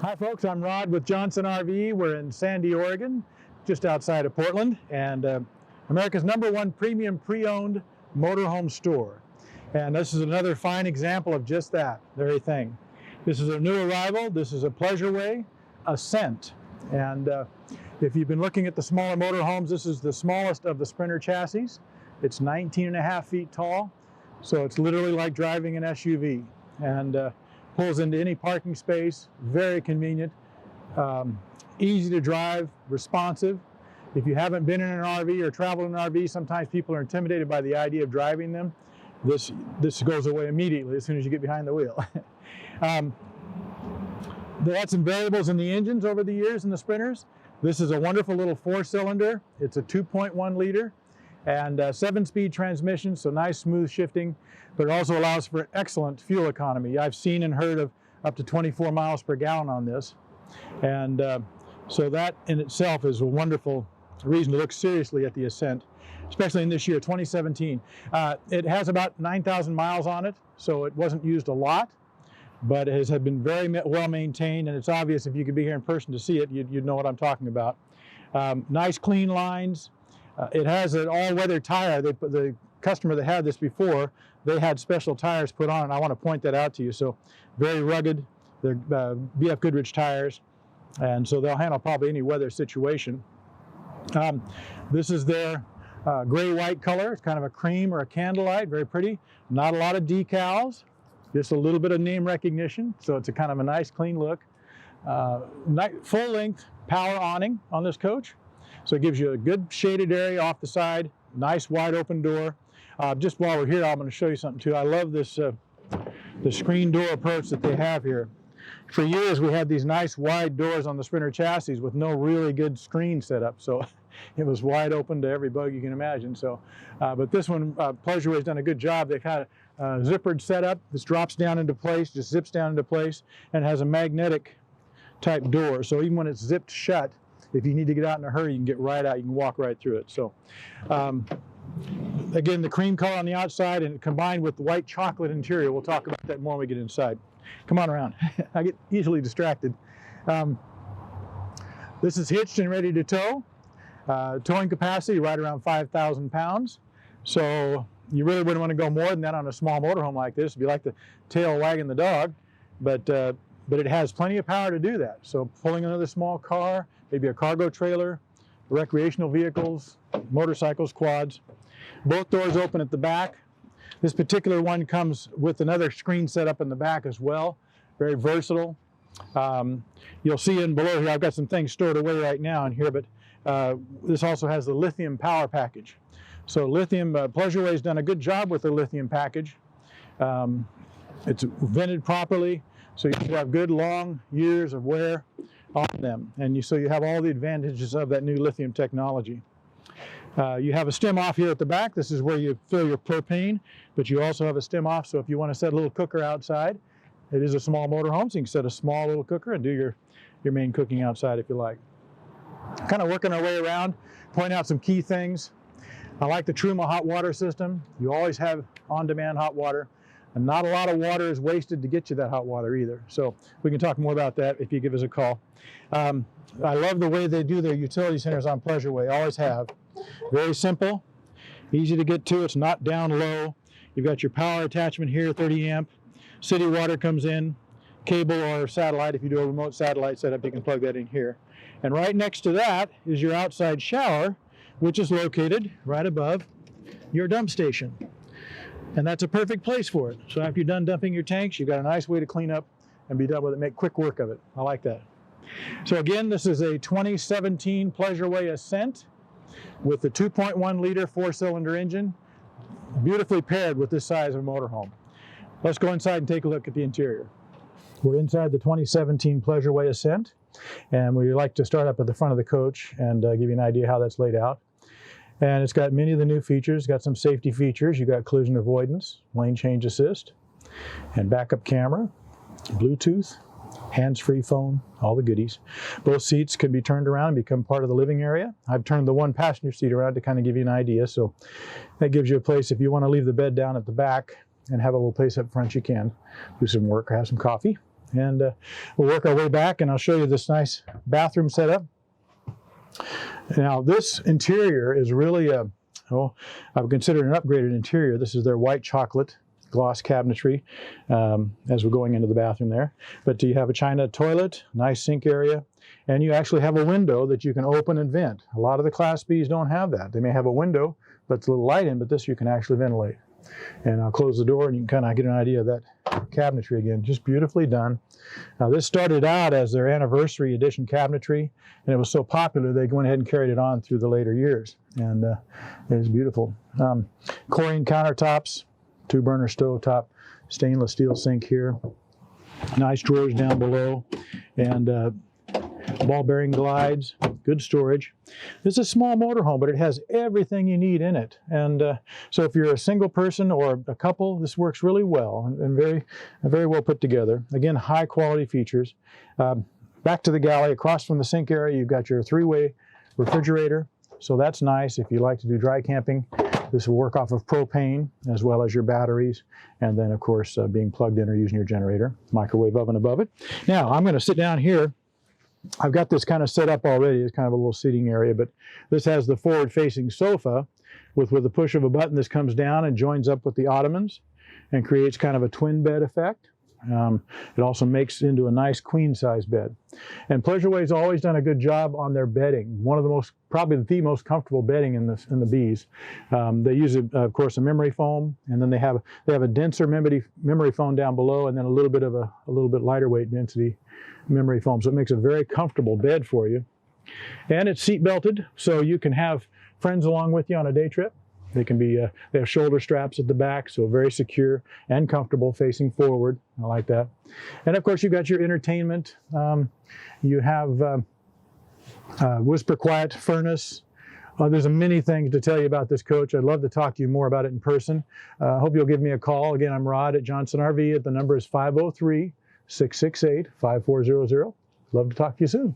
Hi folks, I'm Rod with Johnson RV. We're in Sandy, Oregon, just outside of Portland, and America's #1 premium pre-owned motorhome store. And this is another fine example of just that very thing. This is a new arrival. This is a Pleasure Way Ascent. And if you've been looking at the smaller motorhomes, this is the smallest of the Sprinter chassis. It's 19.5 feet tall, so it's literally like driving an SUV. And pulls into any parking space, very convenient, easy to drive, responsive. If you haven't been in an RV or traveled in an RV, sometimes people are intimidated by the idea of driving them. This goes away immediately as soon as you get behind the wheel. They had some variables in the engines over the years in the Sprinters. This is a wonderful little 4-cylinder. It's a 2.1 liter and 7-speed transmission, so nice smooth shifting, but it also allows for excellent fuel economy. I've seen and heard of up to 24 miles per gallon on this. And so that in itself is a wonderful reason to look seriously at the Ascent, especially in this year, 2017. It has about 9,000 miles on it, so it wasn't used a lot, but it has been very well maintained, and it's obvious if you could be here in person to see it, you'd know what I'm talking about. Nice clean lines. It has an all-weather tire. The customer that had this before, they had special tires put on, and I want to point that out to you. So very rugged. They're BF Goodrich tires, and so they'll handle probably any weather situation. This is their gray-white color. It's kind of a cream or a candlelight, very pretty. Not a lot of decals, just a little bit of name recognition, so it's a kind of a nice, clean look. Full-length power awning on this coach. So it gives you a good shaded area off the side, nice wide open door. Just while we're here, I'm going to show you something too. I love this the screen door approach that they have here. For years we had these nice wide doors on the Sprinter chassis with no really good screen set up, so it was wide open to every bug you can imagine. So, but this one, Pleasure Way has done a good job. They've had a zippered setup. This drops down into place, just zips down into place, and has a magnetic type door. So even when it's zipped shut, if you need to get out in a hurry, you can get right out. You can walk right through it. So, again, the cream color on the outside and combined with the white chocolate interior. We'll talk about that more when we get inside. Come on around. I get easily distracted. This is hitched and ready to tow. Towing capacity right around 5,000 pounds. So you really wouldn't want to go more than that on a small motorhome like this. It'd be like the tail wagging the dog. But it has plenty of power to do that. So pulling another small car, maybe a cargo trailer, recreational vehicles, motorcycles, quads. Both doors open at the back. This particular one comes with another screen set up in the back as well. Very versatile. You'll see in below here, I've got some things stored away right now in here, but this also has the lithium power package. So lithium, Pleasure Way has done a good job with the lithium package. It's vented properly. So you have good long years of wear on them, and so you have all the advantages of that new lithium technology. You have a stem off here at the back. This is where you fill your propane, but you also have a stem off, so if you want to set a little cooker outside, it is a small motorhome, so you can set a small little cooker and do your main cooking outside if you like. Kind of working our way around, point out some key things. I like the Truma hot water system. You always have on-demand hot water. And not a lot of water is wasted to get you that hot water either. So we can talk more about that if you give us a call. I love the way they do their utility centers on Pleasure Way, always have. Very simple, easy to get to, it's not down low. You've got your power attachment here, 30 amp. City water comes in, cable or satellite. If you do a remote satellite setup, you can plug that in here. And right next to that is your outside shower, which is located right above your dump station. And that's a perfect place for it. So after you're done dumping your tanks, you've got a nice way to clean up and be done with it, make quick work of it. I like that. So again, this is a 2017 Pleasure Way Ascent with the 2.1 liter 4-cylinder engine, beautifully paired with this size of motorhome. Let's go inside and take a look at the interior. We're inside the 2017 Pleasure Way Ascent, and we like to start up at the front of the coach and give you an idea how that's laid out. And it's got many of the new features. It's got some safety features. You've got collision avoidance, lane change assist, and backup camera, Bluetooth, hands-free phone, all the goodies. Both seats can be turned around and become part of the living area. I've turned the one passenger seat around to kind of give you an idea. So that gives you a place if you want to leave the bed down at the back and have a little place up front, you can do some work or have some coffee. and we'll work our way back, and I'll show you this nice bathroom setup. Now, this interior is really I would consider an upgraded interior. This is their white chocolate gloss cabinetry as we're going into the bathroom there. But you have a china toilet, nice sink area, and you actually have a window that you can open and vent. A lot of the Class Bs don't have that. They may have a window, but it's a little light in, but this you can actually ventilate. And I'll close the door and you can kind of get an idea of that cabinetry again. Just beautifully done. Now, this started out as their anniversary edition cabinetry, and it was so popular they went ahead and carried it on through the later years. And it is beautiful. Chlorine countertops, 2-burner stovetop, stainless steel sink here. Nice drawers down below, and ball bearing glides, good storage. This is a small motorhome, but it has everything you need in it. And so if you're a single person or a couple, this works really well and very well put together. Again, high quality features. Back to the galley, across from the sink area, you've got your 3-way refrigerator. So that's nice if you like to do dry camping. This will work off of propane as well as your batteries, and then of course being plugged in or using your generator. Microwave oven above it. Now I'm going to sit down here. I've got this kind of set up already. It's kind of a little seating area, but this has the forward-facing sofa with the push of a button. This comes down and joins up with the ottomans and creates kind of a twin bed effect. It also makes into a nice queen-size bed. And Pleasure Way's always done a good job on their bedding. One of the most, probably the most comfortable bedding in the Bs. They use, of course, a memory foam, and then they have a denser memory foam down below, and then a little bit lighter weight density memory foam. So it makes a very comfortable bed for you. And it's seat belted, so you can have friends along with you on a day trip. They can be, they have shoulder straps at the back, so very secure and comfortable facing forward. I like that. And of course, you've got your entertainment. You have whisper quiet furnace. There's many things to tell you about this coach. I'd love to talk to you more about it in person. I hope you'll give me a call. Again, I'm Rod at Johnson RV. The number is 503-668-5400. Love to talk to you soon.